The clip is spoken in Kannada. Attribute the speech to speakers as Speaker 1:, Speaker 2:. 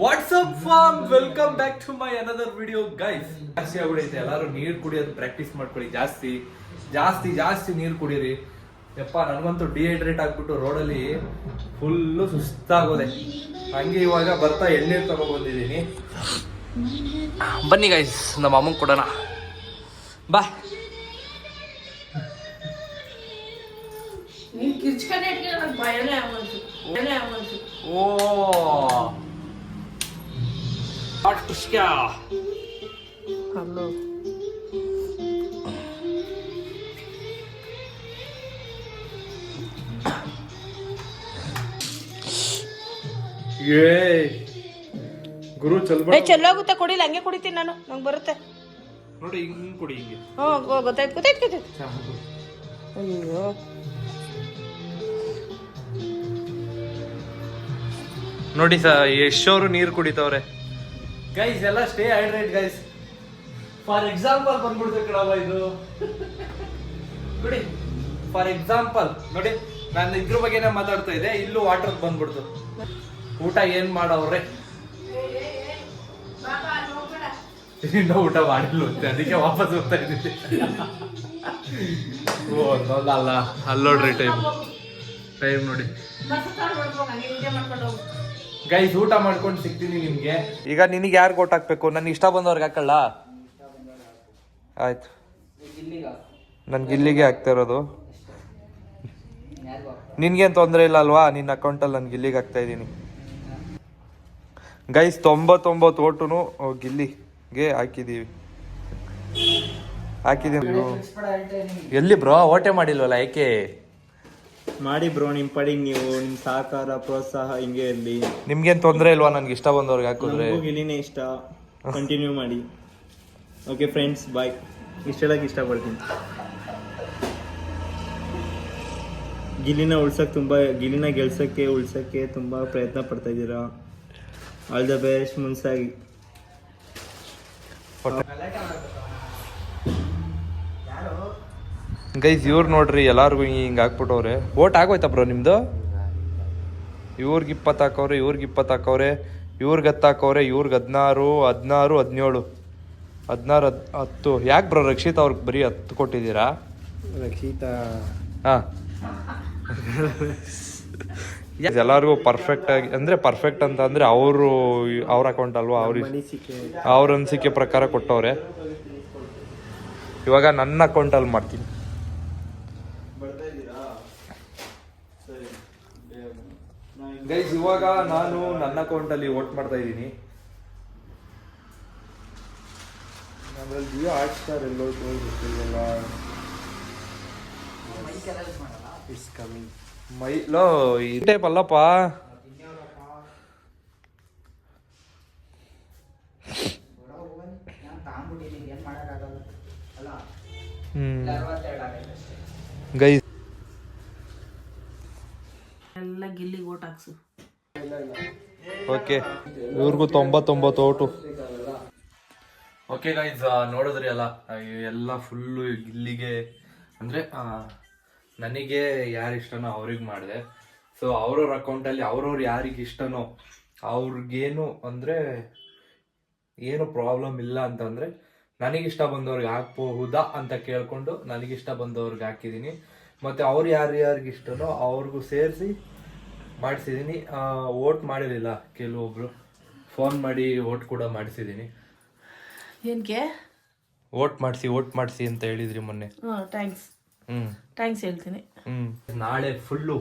Speaker 1: WhatsApp form welcome back to my another video guys. ಜಾಸ್ತಿ ಆಗ್ಬಿಡೈತೆ, ಎಲ್ಲರೂ ನೀರು ಕುಡಿಯೋದು ಪ್ರಾಕ್ಟೀಸ್ ಮಾಡ್ಕೊಳ್ಳಿ. ಜಾಸ್ತಿ ಜಾಸ್ತಿ ಜಾಸ್ತಿ ನೀರು ಕುಡೀರಿ. ಯಪ್ಪ, ನನಗಂತೂ ಡಿಹೈಡ್ರೇಟ್ ಆಗ್ಬಿಟ್ಟು ರೋಡಲ್ಲಿ ಫುಲ್ಲು ಸುಸ್ತಾಗೋದೆ. ಹಂಗೆ ಇವಾಗ ಬರ್ತಾ ಎಳ್ನೀರು ತಗೊಬಂದಿದ್ದೀನಿ. ಬನ್ನಿ ಗೈಸ್, ನಮ್ಮ ಅಮ್ಮಂಗೆ ಕೊಡೋಣ. ಬಾ. ಓ ಹಲೋ. ಗುರು
Speaker 2: ಚೆಲ್ಲೋಗುತ್ತೆ, ಕೊಡಿಲ್ಲ ಹಂಗೆ ಕುಡಿತೀನಿ ನಾನು, ನಂಗೆ ಬರುತ್ತೆ
Speaker 1: ನೋಡಿ. ಹಿಂಗ್ ಕುಡಿ, ಹಿಂಗೆ.
Speaker 2: ಗೊತ್ತಾಯ್ತು. ಅಯ್ಯೋ,
Speaker 1: ನೋಡಿ ಎಷ್ಟೋರು ನೀರು ಕುಡಿತವ್ರೆ ಗೈಸ್. ಎಲ್ಲ stay hydrate guys. For example ಬಂದ್ಬಿಡ್ತು ಕಣವ ಇದು. ನೋಡಿ, ಫಾರ್ ಎಕ್ಸಾಂಪಲ್ ನೋಡಿ, ನಾನು ಇದ್ರ ಬಗ್ಗೆನೇ ಮಾತಾಡ್ತಾ ಇದ್ದೆ, ಇಲ್ಲೂ ವಾಟರ್ ಬಂದ್ಬಿಡ್ತು. ಊಟ ಏನ್ ಮಾಡವ್ರೆ? ಇನ್ನ ಊಟ ಮಾಡಿಲ್ಲ, ಅದಕ್ಕೆ ವಾಪಸ್ ಹೋಗ್ತಾ ಇದ್ದೀನಿ. ಓ ಅಲ್ಲ, ಅಲ್ಲೋಡ್ರಿ ಟೈಮ್ ನೋಡಿ ಗೈಸ್. ಊಟ ಮಾಡ್ಕೊಂಡು ಸಿಗ್ತೀನಿ ನಿಮ್ಗೆ. ಈಗ ನಿನಗೆ ಯಾರು ಓಟ್ ಹಾಕ್ಬೇಕು? ನನ್ ಇಷ್ಟ ಬಂದವ್ರಿಗೆ ಹಾಕಲ್ಲ. ಆಯ್ತು, ನನ್ಗೆ ಇಲ್ಲಿಗೆ ಹಾಕ್ತಾ ಇರೋದು. ನಿನ್ಗೇನು ತೊಂದರೆ ಇಲ್ಲ ಅಲ್ವಾ? ನಿನ್ನ ಅಕೌಂಟಲ್ಲಿ ನನ್ಗೆ ಇಲ್ಲಿಗೆ ಹಾಕ್ತಾ ಇದ್ದೀನಿ ಗೈಸ್. 99 ಓಟುನು ಗಿಲ್ಲಿಗೆ ಹಾಕಿದೀವಿ. ಎಲ್ಲಿ ಬ್ರೋ ಓಟೆ ಮಾಡಿಲ್ವಲ್ಲ, ಯಾಕೆ
Speaker 3: ಮಾಡಿ ಬ್ರೋ? ನಿಮ್ ಪಡಿಗೆ ನೀವು, ನಿಮ್ ಸಹಕಾರ ಪ್ರೋತ್ಸಾಹ ಹಿಂಗೆ ಇರಲಿ.
Speaker 1: ನಿಮ್ಗೇನ್ ತೊಂದರೆ ಇಲ್ವಾ ನನ್ಗೆ ಇಷ್ಟ ಬಂದವ್ರಿಗೆ ಹಾಕಿದ್ರೆ?
Speaker 3: ಗಿಲಿನೇ ಇಷ್ಟ, ಕಂಟಿನ್ಯೂ ಮಾಡಿ. ಓಕೆ ಫ್ರೆಂಡ್ಸ್, ಬಾಯ್. ಇಷ್ಟೆಲ್ಲಕ್ಕೆ ಇಷ್ಟಪಡ್ತೀನಿ. ಗಿಲಿನ ಗೆಲ್ಸಕ್ಕೆ ಉಳ್ಸಕ್ಕೆ ತುಂಬಾ ಪ್ರಯತ್ನ ಪಡ್ತಾ ಇದ್ದೀರಾ. ಆಲ್ ದ ಬೆಸ್ಟ್ ಮುನ್ಸಾಗಿ.
Speaker 1: ಗೈಸ್ ಇವ್ರು ನೋಡ್ರಿ, ಎಲ್ಲಾರ್ಗು ಹಿಂಗೆ ಹಾಕ್ಬಿಟ್ಟವ್ರೆ. ಓಟ್ ಆಗೋಯ್ತಾ ಬ್ರೋ ನಿಮ್ದು? ಇವ್ರಿಗೆ 20 ಹಾಕವ್ರೆ, ಇವ್ರಿಗೆ 20 ಹಾಕವ್ರೆ, ಇವ್ರಿಗೆ 10 ಹಾಕವ್ರೆ, ಇವ್ರಿಗೆ 16, 17. ಯಾಕೆ ಬ್ರೋ ರಕ್ಷಿತ್ ಅವ್ರಿಗೆ ಬರೀ 10 ಕೊಟ್ಟಿದ್ದೀರಾ?
Speaker 3: ರಕ್ಷಿತಾ
Speaker 1: ಹಾಂ, ಎಲ್ಲರಿಗೂ ಪರ್ಫೆಕ್ಟ್ ಆಗಿ, ಅಂದರೆ ಪರ್ಫೆಕ್ಟ್ ಅಂತ ಅಂದರೆ ಅವ್ರ ಅಕೌಂಟ್ ಅಲ್ವಾ, ಅವ್ರ ಅನಿಸಿಕೆ ಪ್ರಕಾರ ಕೊಟ್ಟವ್ರೆ. ಇವಾಗ ನನ್ನ ಅಕೌಂಟಲ್ಲಿ ಮಾಡ್ತೀನಿ. ಗೈಸ್, ಇವಾಗ ನಾನು ನನ್ನ ಅಕೌಂಟಲ್ಲಿ ವೋಟ್ ಮಾಡ್ತಾ ಇದ್ದೀನಿ. ನಮ್ಮಲ್ಲಿ ಜಿಯೋ ಹಾಟ್ಸ್ಟಾರ್ ಎಲ್ಲೋ ಗೊತ್ತಿಲ್ಲ. ಇಟ್ಸ್ ಕಮಿಂಗ್ ಮೈಲೋ ಈ ಟೈಪ್ ಅಲ್ಲಪ್ಪ. ಗೈಸ್
Speaker 2: ಎಲ್ಲ ಗಿಲ್ಲಿಗೆ ಓಟ್ ಹಾಕ್ಸು.
Speaker 1: ಓಕೆ, ಇವ್ರಿಗೂ 99 ಓಟು. ಓಕೆ ಗೈಸ್, ನೋಡಿದ್ರಿ ಅಲ್ಲ, ಎಲ್ಲ ಫುಲ್ಲು ಗಿಲ್ಲಿಗೆ. ಅಂದರೆ ನನಗೆ ಯಾರು ಇಷ್ಟನೋ ಅವ್ರಿಗೆ ಮಾಡಿದೆ. ಸೊ ಅವ್ರವ್ರ ಅಕೌಂಟಲ್ಲಿ ಅವ್ರವ್ರು ಯಾರಿಗೆ ಇಷ್ಟನೋ ಅವ್ರಿಗೇನು ಅಂದರೆ ಏನು ಪ್ರಾಬ್ಲಮ್ ಇಲ್ಲ ಅಂತಂದರೆ ನನಗಿಷ್ಟ ಬಂದವ್ರಿಗೆ ಹಾಕ್ಬಹುದಾ ಅಂತ ಕೇಳಿಕೊಂಡು ನನಗಿಷ್ಟ ಬಂದವ್ರಿಗೆ ಹಾಕಿದ್ದೀನಿ. ಮತ್ತು ಅವ್ರು ಯಾರ್ಯಾರಿಗೆ ಇಷ್ಟನೋ ಅವ್ರಿಗೂ ಸೇರಿಸಿ ಮಾಡಿಸಿದ್ದೀನಿ. ವೋಟ್ ಮಾಡಿರಲಿಲ್ಲ ಕೆಲವೊಬ್ರು, ಫೋನ್ ಮಾಡಿ ವೋಟ್ ಕೂಡ ಮಾಡಿಸಿದ್ದೀನಿ.
Speaker 2: ಏನಕ್ಕೆ
Speaker 1: ವೋಟ್ ಮಾಡಿಸಿ ಅಂತ ಹೇಳಿದ್ರಿ ಮೊನ್ನೆ.
Speaker 2: ಥ್ಯಾಂಕ್ಸ್ ಹೇಳ್ತೀನಿ.
Speaker 1: ನಾಳೆ ಫುಲ್ಲು